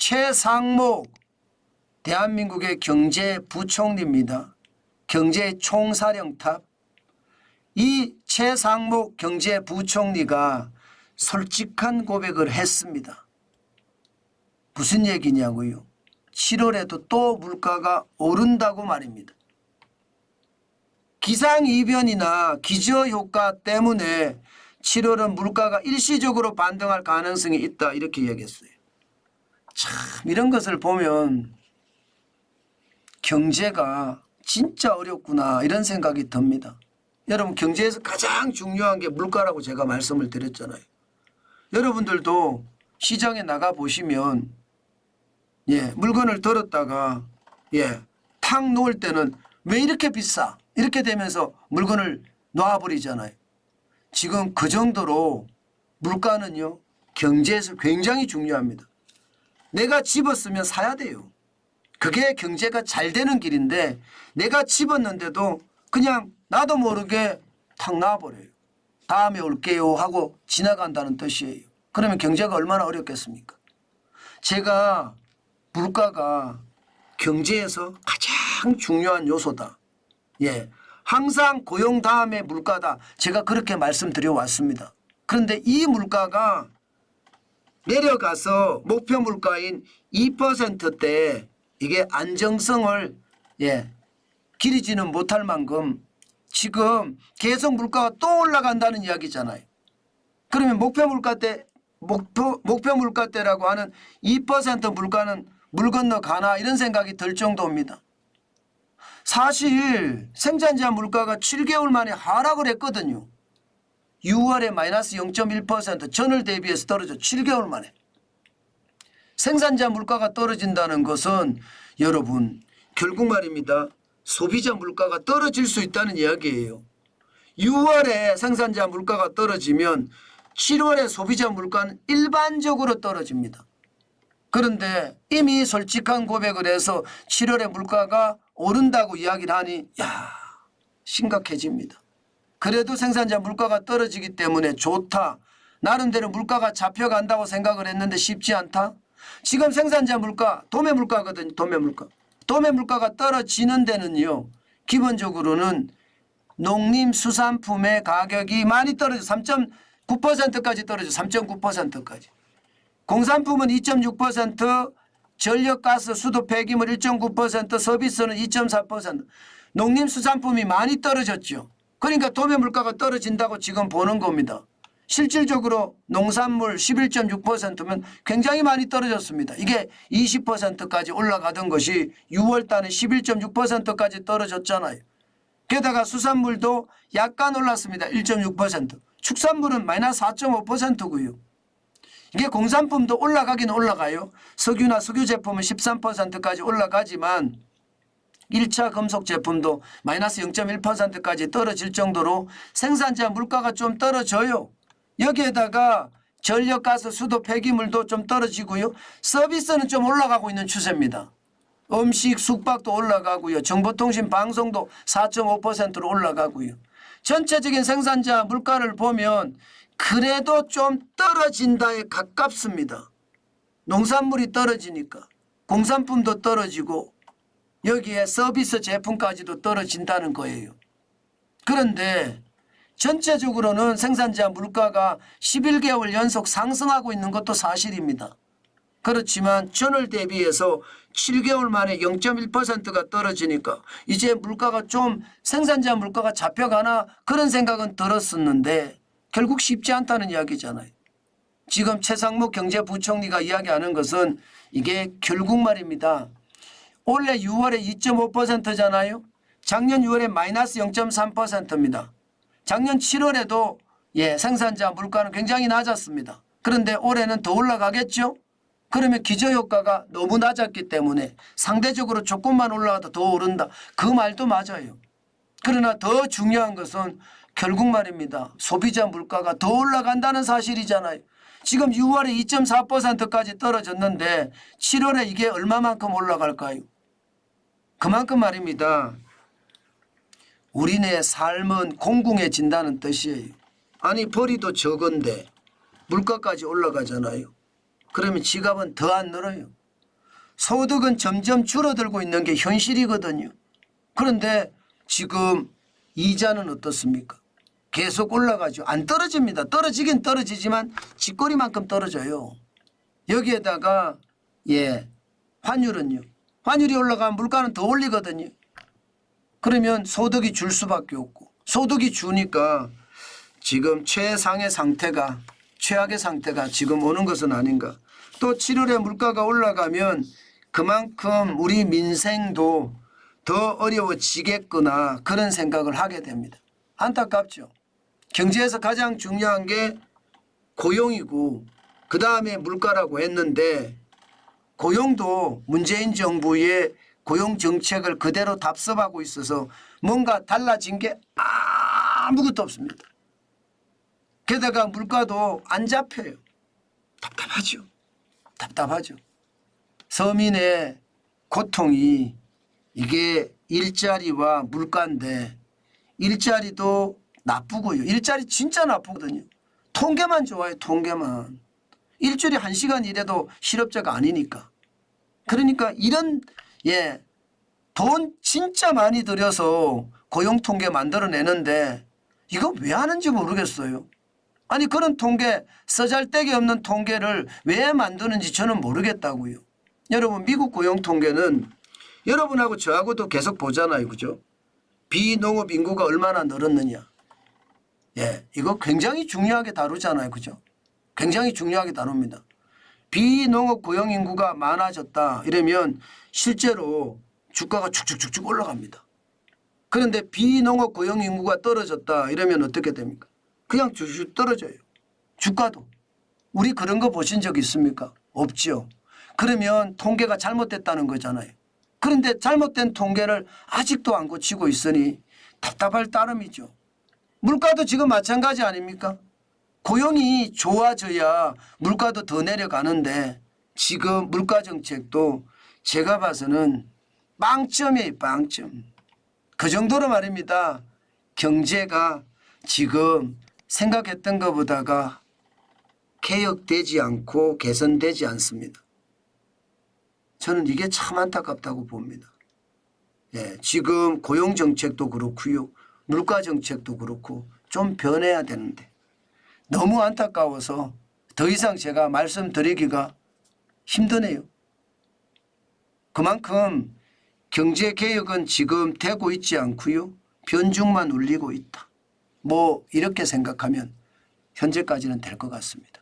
최상목 대한민국의 경제부총리입니다. 경제총사령탑. 이 최상목 경제부총리가 솔직한 고백을 했습니다. 무슨 얘기냐고요? 7월에도 또 물가가 오른다고 말입니다. 기상이변이나 기저효과 때문에 7월은 물가가 일시적으로 반등할 가능성이 있다 이렇게 얘기했어요. 참 이런 것을 보면 경제가 진짜 어렵구나 이런 생각이 듭니다. 여러분 경제에서 가장 중요한 게 물가라고 제가 말씀을 드렸잖아요. 여러분들도 시장에 나가 보시면 물건을 들었다가 탁 놓을 때는 왜 이렇게 비싸? 이렇게 되면서 물건을 놔버리잖아요. 지금 그 정도로 물가는요 경제에서 굉장히 중요합니다. 내가 집었으면 사야 돼요. 그게 경제가 잘 되는 길인데 내가 집었는데도 그냥 나도 모르게 탁 놔버려요. 다음에 올게요 하고 지나간다는 뜻이에요. 그러면 경제가 얼마나 어렵겠습니까? 제가 물가가 경제에서 가장 중요한 요소다. 항상 고용 다음에 물가다. 제가 그렇게 말씀드려 왔습니다. 그런데 이 물가가 내려가서 목표 물가인 2%대 이게 안정성을 기리지는 못할 만큼 지금 계속 물가가 또 올라간다는 이야기잖아요. 그러면 목표 물가대라고 하는 2% 물가는 물 건너 가나 이런 생각이 들 정도입니다. 사실 생산자 물가가 7개월 만에 하락을 했거든요. 6월에 마이너스 0.1% 전월 대비해서 떨어져 7개월 만에. 생산자 물가가 떨어진다는 것은 여러분 결국 말입니다. 소비자 물가가 떨어질 수 있다는 이야기예요. 6월에 생산자 물가가 떨어지면 7월에 소비자 물가는 일반적으로 떨어집니다. 그런데 이미 솔직한 고백을 해서 7월에 물가가 오른다고 이야기를 하니 심각해집니다. 그래도 생산자 물가가 떨어지기 때문에 좋다. 나름대로 물가가 잡혀간다고 생각을 했는데 쉽지 않다. 지금 생산자 물가 도매 물가거든요. 도매 물가가 떨어지는 데는요. 기본적으로는 농림수산품의 가격이 많이 떨어져 3.9%까지 떨어져 3.9%까지. 공산품은 2.6%, 전력가스, 수도, 폐기물 1.9%, 서비스는 2.4%. 농림수산품이 많이 떨어졌죠. 그러니까 도매 물가가 떨어진다고 지금 보는 겁니다. 실질적으로 농산물 11.6%면 굉장히 많이 떨어졌습니다. 이게 20%까지 올라가던 것이 6월 달에 11.6%까지 떨어졌잖아요. 게다가 수산물도 약간 올랐습니다. 1.6%. 축산물은 마이너스 4.5%고요. 이게 공산품도 올라가긴 올라가요. 석유나 석유 제품은 13%까지 올라가지만 1차 금속 제품도 마이너스 0.1%까지 떨어질 정도로 생산자 물가가 좀 떨어져요. 여기에다가 전력가스, 수도, 폐기물도 좀 떨어지고요. 서비스는 좀 올라가고 있는 추세입니다. 음식, 숙박도 올라가고요. 정보통신, 방송도 4.5%로 올라가고요. 전체적인 생산자 물가를 보면 그래도 좀 떨어진다에 가깝습니다. 농산물이 떨어지니까 공산품도 떨어지고 여기에 서비스 제품까지도 떨어진다는 거예요. 그런데 전체적으로는 생산자 물가가 11개월 연속 상승하고 있는 것도 사실입니다. 그렇지만 전월 대비해서 7개월 만에 0.1%가 떨어지니까 이제 물가가 좀 생산자 물가가 잡혀가나 그런 생각은 들었었는데 결국 쉽지 않다는 이야기잖아요. 지금 최상목 경제부총리가 이야기하는 것은 이게 결국 말입니다. 올해 6월에 2.5%잖아요. 작년 6월에 마이너스 0.3%입니다. 작년 7월에도 생산자 물가는 굉장히 낮았습니다. 그런데 올해는 더 올라가겠죠. 그러면 기저효과가 너무 낮았기 때문에 상대적으로 조금만 올라가도 더 오른다. 그 말도 맞아요. 그러나 더 중요한 것은 결국 말입니다. 소비자 물가가 더 올라간다는 사실이잖아요. 지금 6월에 2.4%까지 떨어졌는데 7월에 이게 얼마만큼 올라갈까요? 그만큼 말입니다. 우리네 삶은 공공해진다는 뜻이에요. 아니 벌이도 적은데 물가까지 올라가잖아요. 그러면 지갑은 더 안 늘어요. 소득은 점점 줄어들고 있는 게 현실이거든요. 그런데 지금 이자는 어떻습니까? 계속 올라가죠. 안 떨어집니다. 떨어지긴 떨어지지만 쥐꼬리만큼 떨어져요. 여기에다가 환율은요. 환율이 올라가면 물가는 더 올리거든요. 그러면 소득이 줄 수밖에 없고 소득이 주니까 지금 최상의 상태가 최악의 상태가 지금 오는 것은 아닌가. 또 7월에 물가가 올라가면 그만큼 우리 민생도 더 어려워지겠구나 그런 생각을 하게 됩니다. 안타깝죠. 경제에서 가장 중요한 게 고용이고 그다음에 물가라고 했는데 고용도 문재인 정부의 고용 정책을 그대로 답습하고 있어서 뭔가 달라진 게 아무것도 없습니다. 게다가 물가도 안 잡혀요. 답답하죠. 답답하죠. 서민의 고통이 이게 일자리와 물가인데 일자리도 나쁘고요. 일자리 진짜 나쁘거든요. 통계만 좋아요. 통계만. 일주일에 1시간 일해도 실업자가 아니니까. 그러니까 이런 돈 진짜 많이 들여서 고용통계 만들어내는데 이거 왜 하는지 모르겠어요. 아니 그런 통계 쓰잘데기 없는 통계를 왜 만드는지 저는 모르겠다고요. 여러분 미국 고용통계는 여러분하고 저하고도 계속 보잖아요. 그죠? 비농업 인구가 얼마나 늘었느냐. 이거 굉장히 중요하게 다루잖아요. 그죠? 굉장히 중요하게 다룹니다. 비농업 고용 인구가 많아졌다 이러면 실제로 주가가 쭉쭉쭉쭉 올라갑니다. 그런데 비농업 고용 인구가 떨어졌다 이러면 어떻게 됩니까? 그냥 쭉쭉 떨어져요. 주가도. 우리 그런 거 보신 적 있습니까? 없죠. 그러면 통계가 잘못됐다는 거잖아요. 그런데 잘못된 통계를 아직도 안 고치고 있으니 답답할 따름이죠. 물가도 지금 마찬가지 아닙니까? 고용이 좋아져야 물가도 더 내려가는데 지금 물가 정책도 제가 봐서는 빵점이에요. 빵점. 그 정도로 말입니다. 경제가 지금 생각했던 것보다가 개혁되지 않고 개선되지 않습니다. 저는 이게 참 안타깝다고 봅니다. 지금 고용 정책도 그렇고요. 물가 정책도 그렇고 좀 변해야 되는데 너무 안타까워서 더 이상 제가 말씀드리기가 힘드네요. 그만큼 경제개혁은 지금 되고 있지 않고요. 변죽만 울리고 있다. 뭐 이렇게 생각하면 현재까지는 될 것 같습니다.